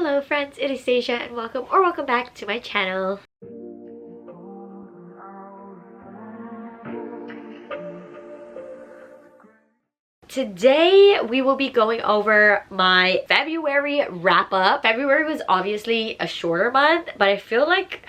Hello friends, it is Stasia and welcome back to my channel. Today we will be going over my February wrap-up. February was obviously a shorter month, but I feel like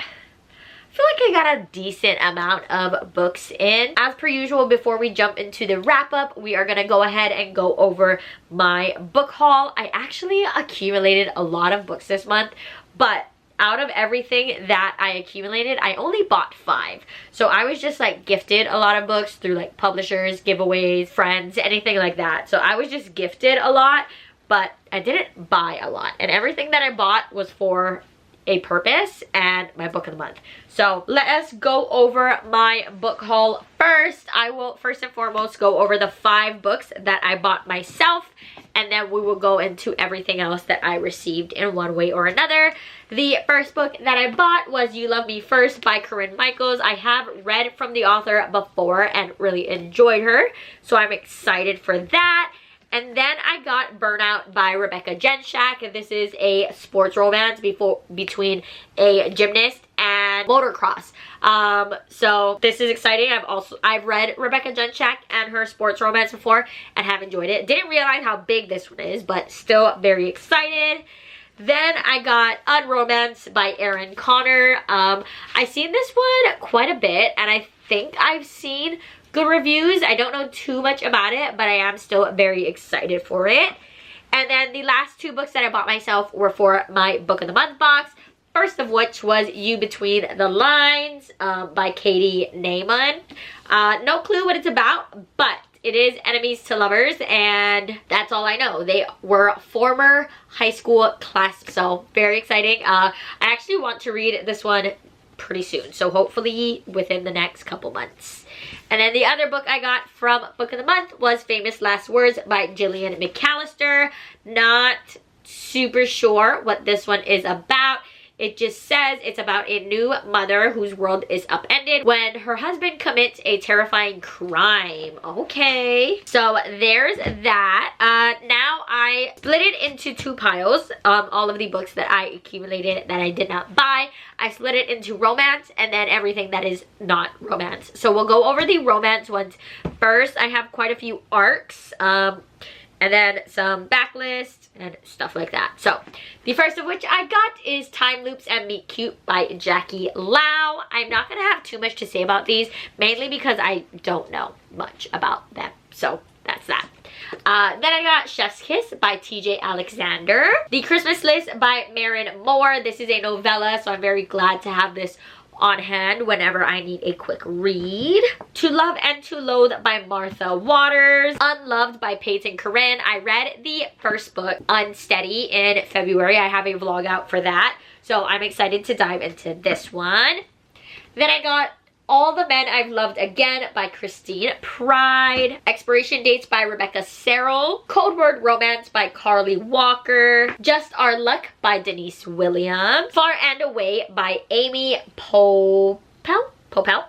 I got a decent amount of books in. As per usual, before we jump into the wrap-up, we are gonna go ahead and go over my book haul. I actually accumulated a lot of books this month, but out of everything that I accumulated, I only bought 5. So I was just like gifted a lot of books through like publishers, giveaways, friends, anything like that. So I was just gifted a lot, but I didn't buy a lot. And everything that I bought was for a purpose and my book of the month. So let us go over my book haul first. I will first and foremost go over the 5 books that I bought myself, and then we will go into everything else that I received in one way or another. The first book that I bought was You Love Me First by Corinne Michaels. I have read from the author before and really enjoyed her, so I'm excited for that. And then I got Burnout by Rebecca Genshak. This is a sports romance between a gymnast and motocross. So this is exciting. I've read Rebecca Genshak and her sports romance before and have enjoyed it. Didn't realize how big this one is, but still very excited. Then I got Unromance by Erin Connor. I've seen this one quite a bit, and I think I've seen good reviews. I don't know too much about it, but I am still very excited for it. And then the last 2 books that I bought myself were for my book of the month box. First of which was You Between the Lines by Katie Naiman. No clue what it's about, but it is enemies to lovers, and that's all I know. They were former high school class, so very exciting. I actually want to read this one pretty soon, so hopefully within the next couple months. And then the other book I got from Book of the Month was Famous Last Words by Gillian McAllister. Not super sure what this one is about. It just says it's about a new mother whose world is upended when her husband commits a terrifying crime. Okay. So there's that. Now I split it into 2 piles. All of the books that I accumulated that I did not buy. I split it into romance and then everything that is not romance. So we'll go over the romance ones first. I have quite a few arcs. And then some backlists and stuff like that. So the first of which I got is Time Loops and Meet Cute by Jackie Lau. I'm not going to have too much to say about these, mainly because I don't know much about them. So that's that. Then I got Chef's Kiss by TJ Alexander. The Christmas List by Marin Moore. This is a novella, so I'm very glad to have this on hand whenever I need a quick read. To Love and to Loathe by Martha Waters. Unloved by Peyton Corinne. I read the first book, Unsteady, in February. I have a vlog out for that, so I'm excited to dive into this one. Then I got All the Men I've Loved Again by Christine Pride. Expiration Dates by Rebecca Serrell. Code Word Romance by Carly Walker. Just Our Luck by Denise Williams. Far and Away by Amy Popel.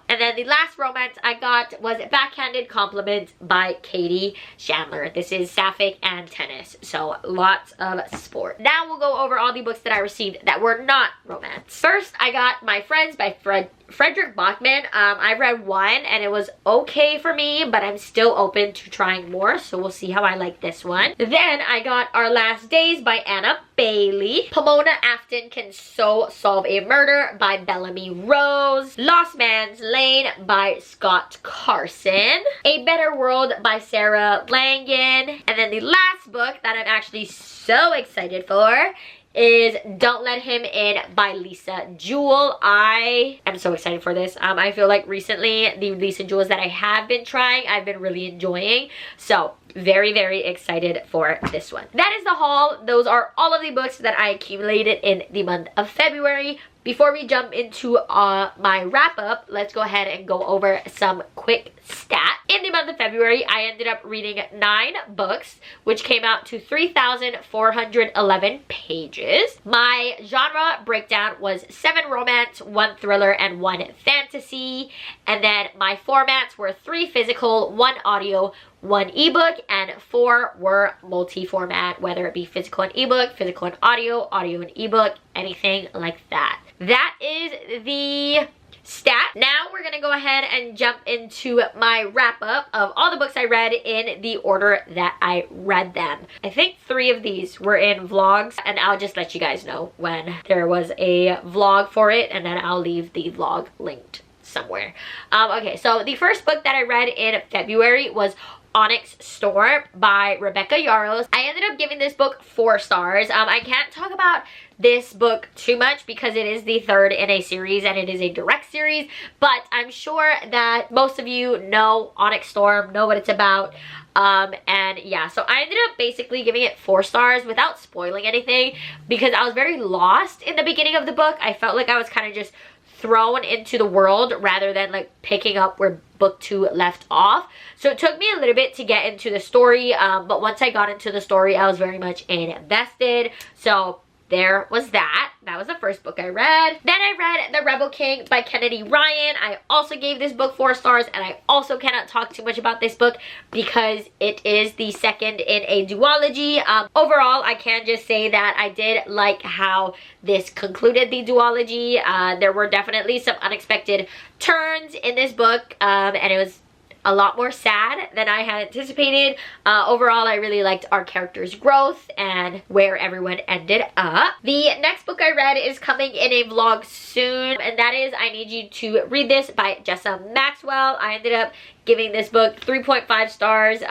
And then the last romance I got was Backhanded Compliments by Katie Chandler. This is sapphic and tennis, so lots of sport. Now we'll go over all the books that I received that were not romance. First, I got My Friends by Frederick Bachman. I read 1 and it was okay for me, but I'm still open to trying more, so we'll see how I like this one. Then I got Our Last Days by Anna Bailey. Pomona Afton Can So Solve a Murder by Bellamy Rose. Lost Man's Lane by Scott Carson. A Better World by Sarah Langan. And then the last book that I'm actually so excited for is Don't Let Him In by Lisa Jewell. I am so excited for this. I feel like recently the Lisa Jewells that I have been trying, I've been really enjoying. So very, very excited for this one. That is the haul. Those are all of the books that I accumulated in the month of February. Before we jump into my wrap-up, let's go ahead and go over some quick stats. In the month of February, I ended up reading 9 books, which came out to 3,411 pages. My genre breakdown was 7 romance, 1 thriller, and 1 fantasy. And then my formats were 3 physical, 1 audio, one ebook, and 4 were multi-format, whether it be physical and ebook, physical and audio, audio and ebook, anything like that. That is the stat. Now we're gonna go ahead and jump into my wrap up of all the books I read in the order that I read them. I think 3 of these were in vlogs, and I'll just let you guys know when there was a vlog for it, and then I'll leave the vlog linked somewhere. Okay, so the first book that I read in February was Onyx Storm by Rebecca Yarros. I ended up giving this book 4 stars. I can't talk about this book too much because it is the 3rd in a series and it is a direct series, but I'm sure that most of you know Onyx Storm, know what it's about. And yeah, so I ended up basically giving it 4 stars without spoiling anything because I was very lost in the beginning of the book. I felt like I was kind of just thrown into the world rather than like picking up where book 2 left off. So it took me a little bit to get into the story, but once I got into the story, I was very much invested. So there was that. That was the first book I read. Then I read The Rebel King by Kennedy Ryan. I also gave this book 4 stars, and I also cannot talk too much about this book because it is the 2nd in a duology. Overall, I can just say that I did like how this concluded the duology. There were definitely some unexpected turns in this book, and it was a lot more sad than I had anticipated. Overall, I really liked our characters' growth and where everyone ended up. The next book I read is coming in a vlog soon, and that is I Need You to Read This by Jessa Maxwell. I ended up giving this book 3.5 stars,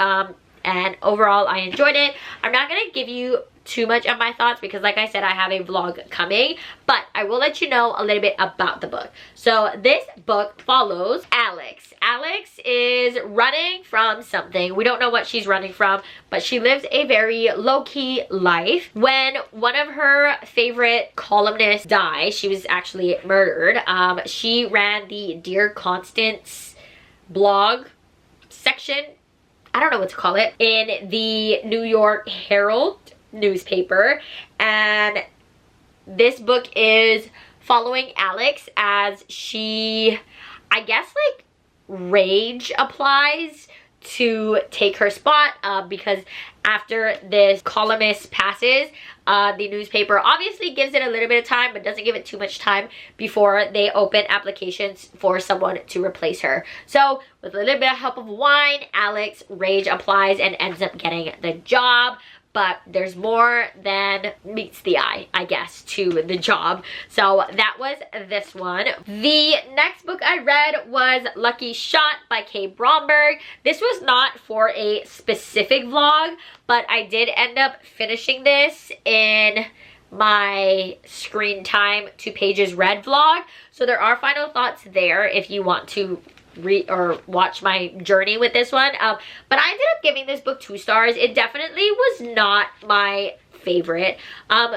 and overall, I enjoyed it. I'm not going to give you too much of my thoughts because like I said, I have a vlog coming, but I will let you know a little bit about the book. So this book follows Alex. Alex is running from something. We don't know what she's running from, but she lives a very low-key life. When one of her favorite columnists died, she was actually murdered. She ran the Dear Constance blog section, I don't know what to call it, in the New York Herald newspaper, and this book is following Alex as she, I guess, like rage applies to take her spot, because after this columnist passes, the newspaper obviously gives it a little bit of time but doesn't give it too much time before they open applications for someone to replace her. So with a little bit of help of wine, Alex rage applies and ends up getting the job. But there's more than meets the eye, I guess, to the job. So that was this one. The next book I read was Lucky Shot by Kay Bromberg. This was not for a specific vlog, but I did end up finishing this in my screen time 2 pages read vlog. So there are final thoughts there if you want to read or watch my journey with this one, but I ended up giving this book 2 stars. It definitely was not my favorite.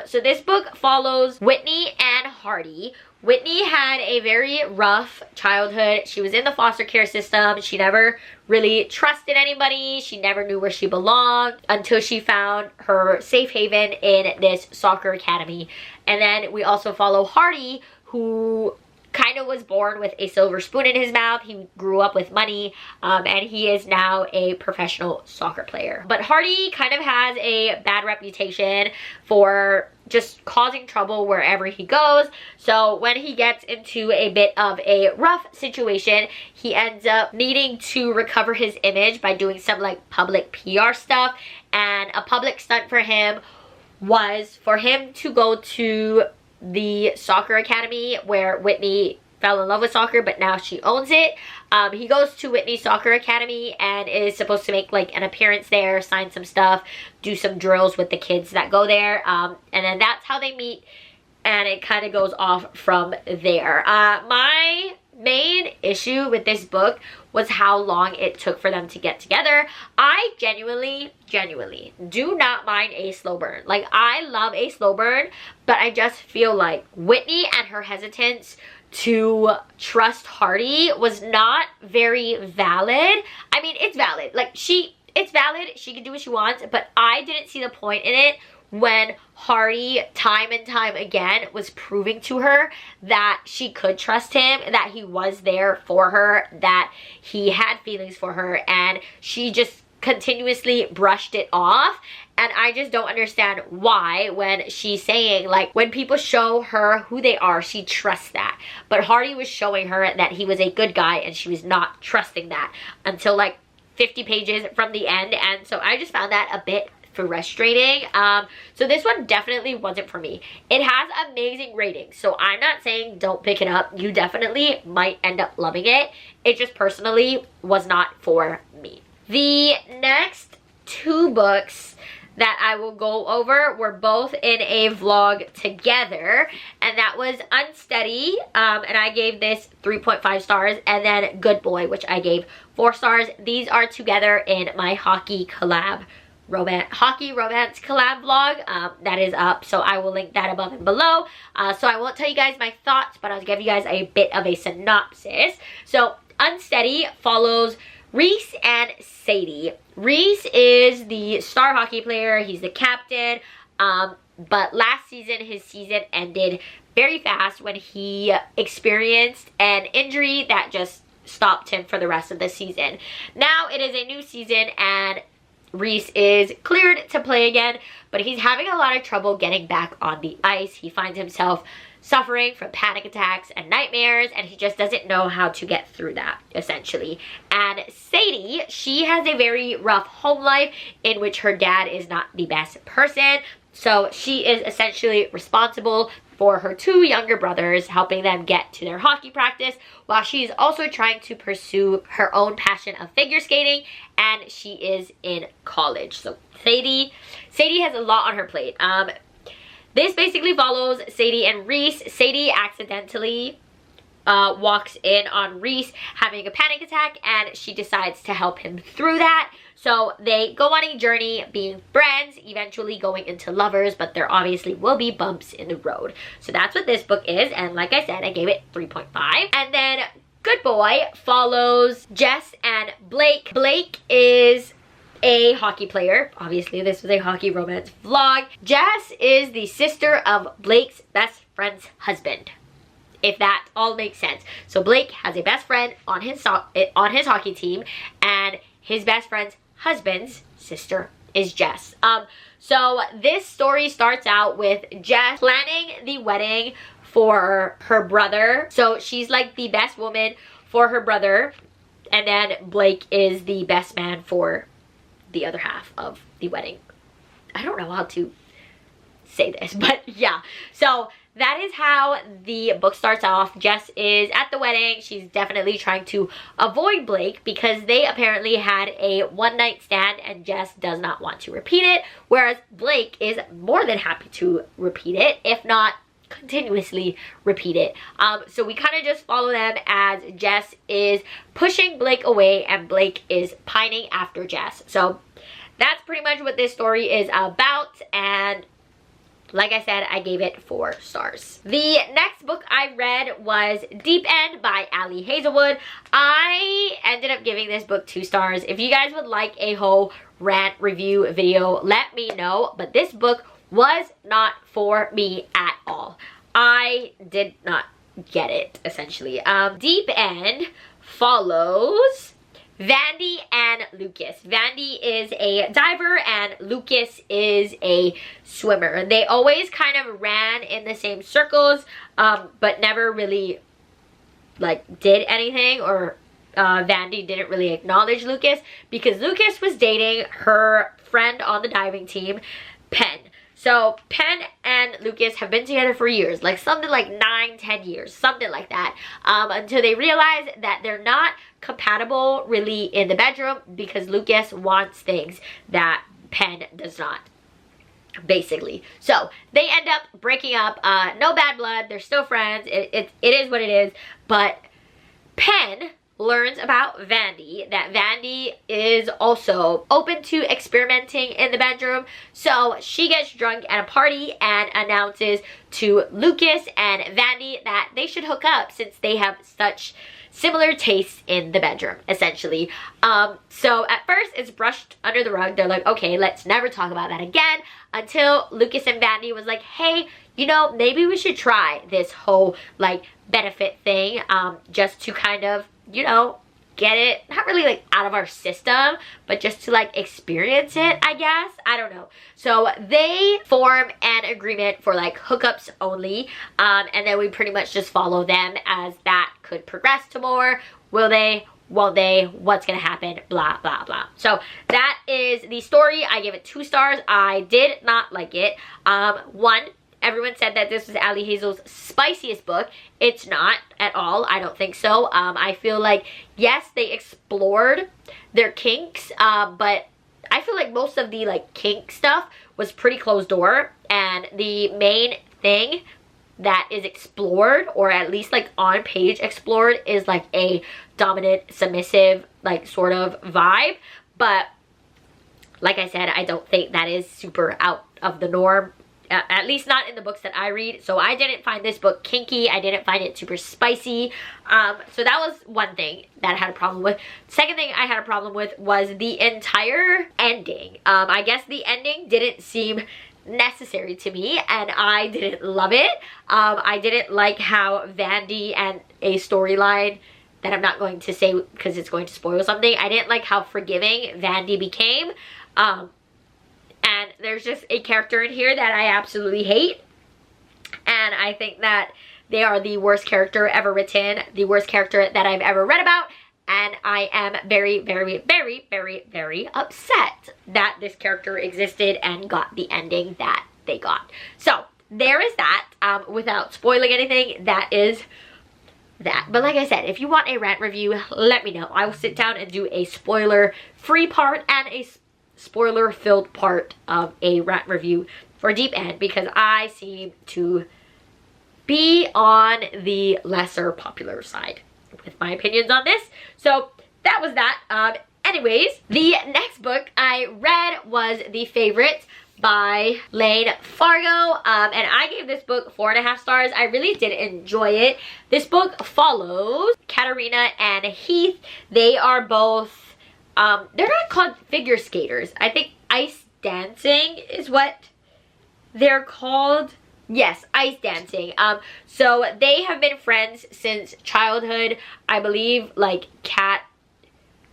So this book follows Whitney and Hardy. Whitney had a very rough childhood. She was in the foster care system. She never really trusted anybody. She never knew where she belonged until she found her safe haven in this soccer academy. And then we also follow Hardy, who kind of was born with a silver spoon in his mouth. He grew up with money, and he is now a professional soccer player. But Hardy kind of has a bad reputation for just causing trouble wherever he goes. So when he gets into a bit of a rough situation, he ends up needing to recover his image by doing some like public PR stuff. And a public stunt for him was for him to go to the soccer academy where Whitney fell in love with soccer, but now she owns it. He goes to Whitney's soccer academy and is supposed to make like an appearance there, sign some stuff, do some drills with the kids that go there, and then that's how they meet, and it kind of goes off from there. My main issue with this book was how long it took for them to get together. I genuinely do not mind a slow burn. Like, I love a slow burn, but I just feel like Whitney and her hesitance to trust Hardy was not very valid. I mean, it's valid. Like, it's valid. She can do what she wants, but I didn't see the point in it when Hardy time and time again was proving to her that she could trust him, that he was there for her, that he had feelings for her, and she just continuously brushed it off. And I just don't understand why, when she's saying, like, when people show her who they are, she trusts that. But Hardy was showing her that he was a good guy, and she was not trusting that until like 50 pages from the end. And so I just found that a bit frustrating. So this one definitely wasn't for me. It has amazing ratings, so I'm not saying don't pick it up. You definitely might end up loving it. It just personally was not for me. The next two books that I will go over were both in a vlog together, and that was Unsteady, and I gave this 3.5 stars, and then Good Boy, which I gave 4 stars. These are together in my hockey romance collab vlog that is up, so I will link that above and below. So I won't tell you guys my thoughts, but I'll give you guys a bit of a synopsis. So Unsteady follows Reese and Sadie. Reese is the star hockey player. He's the captain, but last season his season ended very fast when he experienced an injury that just stopped him for the rest of the season. Now it is a new season, and Reese is cleared to play again, but he's having a lot of trouble getting back on the ice. He finds himself suffering from panic attacks and nightmares, and he just doesn't know how to get through that, essentially. And Sadie, she has a very rough home life in which her dad is not the best person, so she is essentially responsible for her 2 younger brothers, helping them get to their hockey practice, while she's also trying to pursue her own passion of figure skating, and she is in college. So Sadie has a lot on her plate. This basically follows Sadie and Reese. Sadie accidentally walks in on Reese having a panic attack, and she decides to help him through that. So they go on a journey being friends, eventually going into lovers, but there obviously will be bumps in the road. So that's what this book is, and like I said, I gave it 3.5. And then Good Boy follows Jess and Blake. Blake is a hockey player. Obviously, this was a hockey romance vlog. Jess is the sister of Blake's best friend's husband, if that all makes sense. So Blake has a best friend on his hockey team, and his best friend's husband's sister is Jess. So this story starts out with Jess planning the wedding for her brother. So she's like the best woman for her brother, and then Blake is the best man for the other half of the wedding. I don't know how to say this, but yeah. So that is how the book starts off. Jess is at the wedding. She's definitely trying to avoid Blake because they apparently had a one-night stand, and Jess does not want to repeat it, whereas Blake is more than happy to repeat it, if not continuously repeat it. So we kind of just follow them as Jess is pushing Blake away, and Blake is pining after Jess. So that's pretty much what this story is about, and like I said, I gave it 4 stars. The next book I read was Deep End by Ali Hazelwood. I ended up giving this book 2 stars. If you guys would like a whole rant review video, let me know. But this book was not for me at all. I did not get it, essentially. Deep End follows Vandy and Lucas. Vandy is a diver and Lucas is a swimmer. They always kind of ran in the same circles, but never really like did anything, or Vandy didn't really acknowledge Lucas because Lucas was dating her friend on the diving team, Penn. So Penn and Lucas have been together for years, like something like 9-10 years, something like that, until they realize that they're not compatible really in the bedroom because Lucas wants things that Penn does not, basically. So they end up breaking up. No bad blood, they're still friends. It is what it is. But Penn learns about Vandy, that Vandy is also open to experimenting in the bedroom. So she gets drunk at a party and announces to Lucas and Vandy that they should hook up since they have such similar tastes in the bedroom, essentially. So at first it's brushed under the rug. They're like, okay, let's never talk about that again, until Lucas and Vandy was like, hey, you know, maybe we should try this whole like benefit thing, just to kind of, you know, get it, not really like out of our system, but just to like experience it, I guess. I don't know. So they form an agreement for like hookups only, and then we pretty much just follow them as that could progress to more. Will they? Won't they? What's gonna happen? Blah, blah, blah. So that is the story. I give it 2 stars. I did not like it. 1, everyone said that this was Ali Hazel's spiciest book. It's not at all. I don't think so. I feel like, yes, they explored their kinks, but I feel like most of the like kink stuff was pretty closed door, and the main thing that is explored, or at least like on page explored, is like a dominant, submissive, like sort of vibe. But like I said, I don't think that is super out of the norm, at least not in the books that I read. So I didn't find this book kinky. I didn't find it super spicy. So that was one thing that I had a problem with. Second thing I had a problem with was the entire ending. I guess the ending didn't seem necessary to me, and I didn't love it. I didn't like how Vandy and a storyline that I'm not going to say because it's going to spoil something. I didn't like how forgiving Vandy became. And there's just a character in here that I absolutely hate. And I think that they are the worst character ever written, the worst character that I've ever read about. And I am very, very, very, very, very upset that this character existed and got the ending that they got. So there is that. Without spoiling anything, that is that. But like I said, if you want a rant review, let me know. I will sit down and do a spoiler-free part and a spoiler-filled part of a rant review for Deep End, because I seem to be on the lesser popular side with my opinions on this. So that was that. Anyways, the next book I read was The Favorite by Lane Fargo, and I gave this book 4.5 stars. I really did enjoy it. This book follows Katarina and Heath. They are both, they're not called figure skaters. I think ice dancing is what they're called. Yes, ice dancing. So they have been friends since childhood. I believe like Kat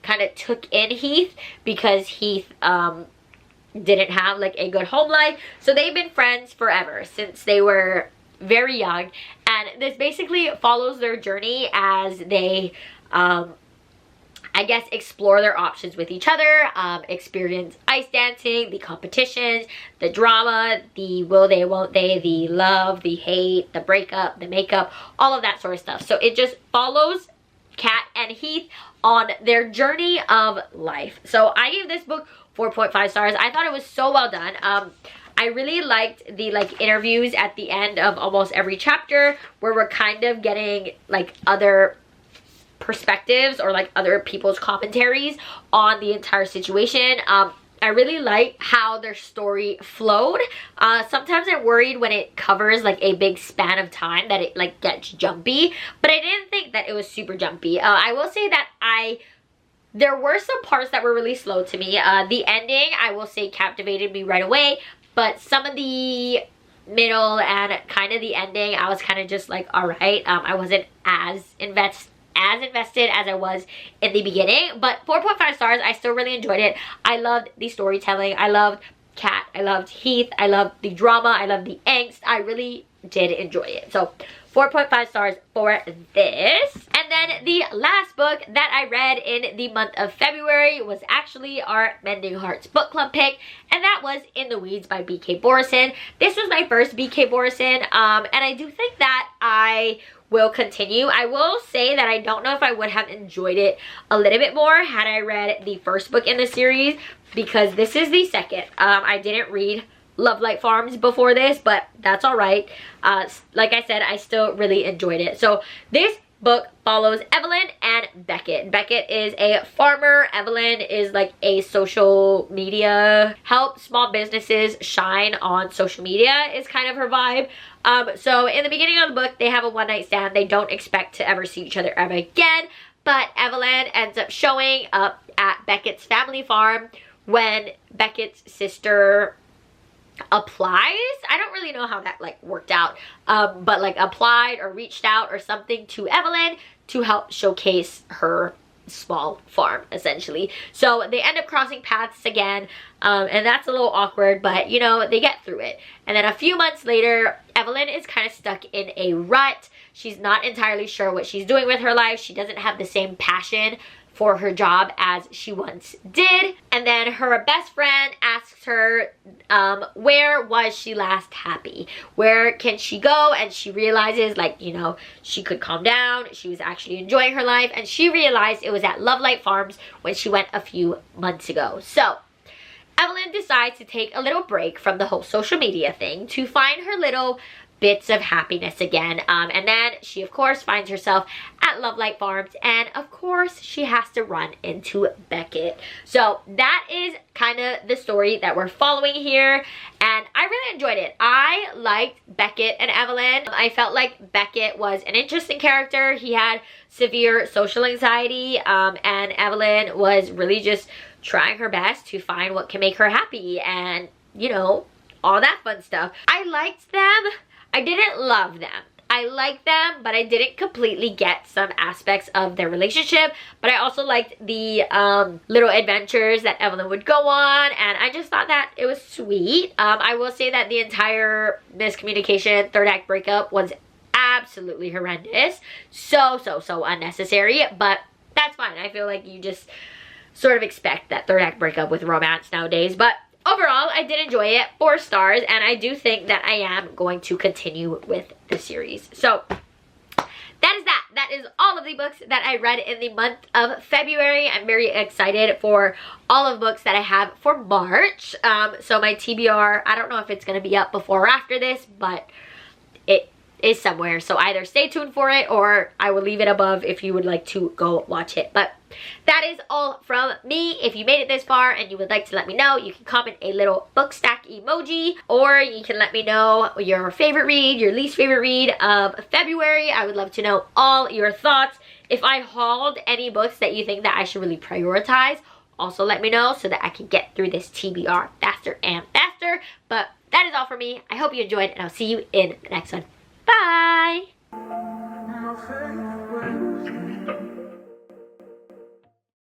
kind of took in Heath because Heath didn't have like a good home life. So they've been friends forever since they were very young. And this basically follows their journey as they I guess explore their options with each other, experience ice dancing, the competitions, the drama, the will they, won't they, the love, the hate, the breakup, the makeup, all of that sort of stuff. So it just follows Kat and Heath on their journey of life. So I gave this book 4.5 stars. I thought it was so well done. I really liked the like interviews at the end of almost every chapter where we're kind of getting like other perspectives or like other people's commentaries on the entire situation. I really like how their story flowed. Sometimes I'm worried when it covers like a big span of time that it like gets jumpy, but I didn't think that it was super jumpy. I will say that there were some parts that were really slow to me. The ending, I will say, captivated me right away, but some of the middle and kind of the ending, I was kind of just like, all right. I wasn't as invested as I was in the beginning, but 4.5 stars. I still really enjoyed it. I loved the storytelling. I loved Kat. I loved Heath. I loved the drama. I loved the angst. I really did enjoy it. So 4.5 stars for this. And then the last book that I read in the month of February was actually our Mending Hearts book club pick, and that was In the Weeds by B.K. Borison. This was my first B.K. Borison, and I do think that I will continue. I will say that I don't know if I would have enjoyed it a little bit more had I read the first book in the series, because this is the second. I didn't read Love Light Farms before this, but that's all right. Like I said, I still really enjoyed it. So this book follows Evelyn and Beckett. Beckett is a farmer. Evelyn is like a social media, help small businesses shine on social media is kind of her vibe. So in the beginning of the book, they have a one-night stand. They don't expect to ever see each other ever again, but Evelyn ends up showing up at Beckett's family farm when Beckett's sister applies. I don't really know how that like worked out, but like applied or reached out or something to Evelyn to help showcase her small farm essentially. So they end up crossing paths again, and that's a little awkward, but you know, they get through it. And then a few months later, Evelyn is kind of stuck in a rut. She's not entirely sure what she's doing with her life. She doesn't have the same passion for her job as she once did. And then her best friend asks her, where was she last happy? Where can she go? And she realizes, like, you know, she could calm down. She was actually enjoying her life. And she realized it was at Love Light Farms when she went a few months ago. So Evelyn decides to take a little break from the whole social media thing to find her little bits of happiness again, and then she of course finds herself at Love Light Farms, and of course she has to run into Beckett. So that is kind of the story that we're following here, and I really enjoyed it. I liked Beckett and Evelyn. I felt like Beckett was an interesting character. He had severe social anxiety, and Evelyn was really just trying her best to find what can make her happy, and you know, all that fun stuff. I liked them. I didn't love them. I liked them, but I didn't completely get some aspects of their relationship. But I also liked the little adventures that Evelyn would go on, and I just thought that it was sweet. I will say that the entire miscommunication, third act breakup was absolutely horrendous. So unnecessary, but that's fine. I feel like you just sort of expect that third act breakup with romance nowadays, but overall, I did enjoy it. 4 stars, and I do think that I am going to continue with the series. So that is that. That is all of the books that I read in the month of February. I'm very excited for all of the books that I have for March. So my TBR, I don't know if it's going to be up before or after this, but it is somewhere. So either stay tuned for it, or I will leave it above if you would like to go watch it. But that is all from me. If you made it this far and you would like to let me know, you can comment a little book stack emoji, or you can let me know your favorite read, your least favorite read of February. I would love to know all your thoughts. If I hauled any books that you think that I should really prioritize, also let me know so that I can get through this TBR faster and faster. But that is all for me. I hope you enjoyed, and I'll see you in the next one. Bye!